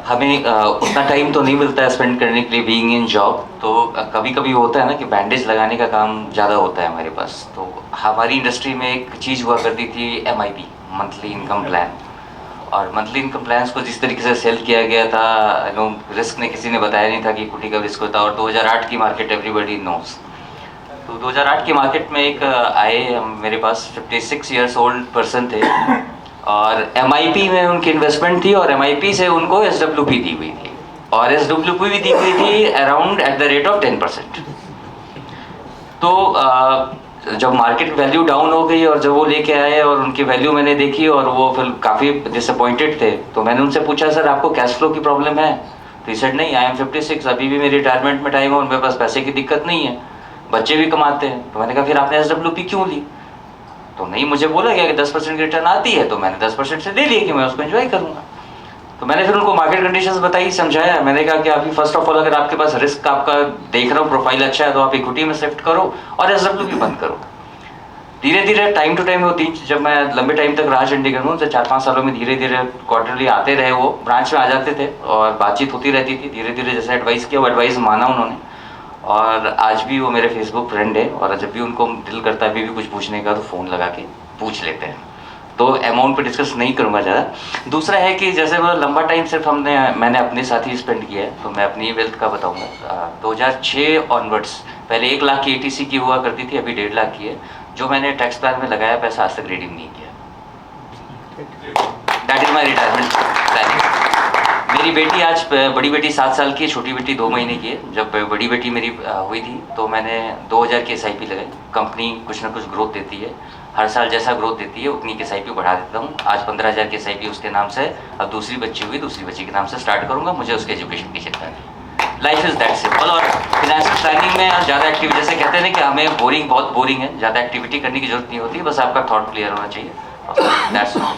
हमें उतना टाइम तो नहीं मिलता है स्पेंड करने के लिए बीइंग इन जॉब, तो कभी कभी होता है ना कि बैंडेज लगाने का काम ज़्यादा होता है हमारे पास। तो हमारी इंडस्ट्री में एक चीज़ हुआ करती थी MIP, मंथली इनकम प्लान। और मंथली इनकम प्लान्स को जिस तरीके से सेल किया गया था, रिस्क ने किसी ने बताया नहीं था कि इक्विटी का रिस्क होता है। और 2008 की मार्केट एवरीबडी नोस। तो 2008 की मार्केट में एक आए मेरे पास 56 ईयर्स ओल्ड पर्सन थे, और MIP में उनकी इन्वेस्टमेंट थी, और MIP से उनको SWP दी हुई थी, और SWP भी दी हुई थी around at the rate of 10%। तो जब मार्केट वैल्यू डाउन हो गई और जब वो लेके आए और उनकी वैल्यू मैंने देखी और वो फिर काफ़ी डिसअपॉइंटेड थे, तो मैंने उनसे पूछा, सर आपको कैश फ्लो की प्रॉब्लम है? तो सर नहीं, आई एम 56, अभी भी मेरी रिटायरमेंट में टाइम है और मेरे पास पैसे की दिक्कत नहीं है, बच्चे भी कमाते हैं। तो मैंने कहा फिर आपने SWP क्यों ली? तो नहीं, मुझे बोला गया कि 10% की रिटर्न आती है, तो मैंने 10% से ले लिया कि मैं उसको एंजॉय करूँगा। तो मैंने फिर उनको मार्केट कंडीशंस बताई, समझाया। मैंने कहा कि अभी फर्स्ट ऑफ ऑल अगर आपके पास रिस्क आपका देख रहा हो प्रोफाइल अच्छा है, तो आप इक्विटी में शिफ्ट करो और SWP बंद करो। धीरे धीरे टाइम टू टाइम होती, जब मैं लंबे टाइम तक रहा चंडीगढ़ में, तो 4-5 सालों में धीरे धीरे क्वार्टरली आते रहे, वो ब्रांच में आ जाते थे और बातचीत होती रहती थी। धीरे धीरे जैसे एडवाइस किया, वो एडवाइस माना उन्होंने, और आज भी वो मेरे फेसबुक फ्रेंड है। और जब भी उनको दिल करता है अभी भी कुछ पूछने का, तो फ़ोन लगा के पूछ लेते हैं। तो अमाउंट पे डिस्कस नहीं करूँगा ज़्यादा। दूसरा है कि जैसे वो लंबा टाइम सिर्फ मैंने अपने साथ ही स्पेंड किया है, तो मैं अपनी वेल्थ का बताऊँगा। 2006 ऑनवर्ड्स, पहले 1 लाख की ATC की हुआ करती थी, अभी 1.5 लाख की है। जो मैंने टैक्स प्लान में लगाया पैसा आज तक रिडीम नहीं किया। That is my retirement planning. मेरी बेटी आज, बड़ी बेटी 7 साल की है, छोटी बेटी 2 महीने की है। जब बड़ी बेटी मेरी हुई थी, तो मैंने 2000 की SIP लगाई। कंपनी कुछ ना कुछ ग्रोथ देती है, हर साल जैसा ग्रोथ देती है उतनी की SIP बढ़ा देता हूँ। आज 15,000 की SIP उसके नाम से, अब दूसरी बच्ची हुई, दूसरी बच्ची के नाम से स्टार्ट करूँगा। मुझे उसके एजुकेशन की चिंता नहीं। Life is that simple. और फिनेंशियल प्लानिंग में ज़्यादा एक्टिविटी, जैसे कहते हैं ना कि हमें बोरिंग, बहुत बोरिंग है, ज़्यादा एक्टिविटी करने की जरूरत नहीं होती, बस आपका थॉट क्लियर होना चाहिए। That's all.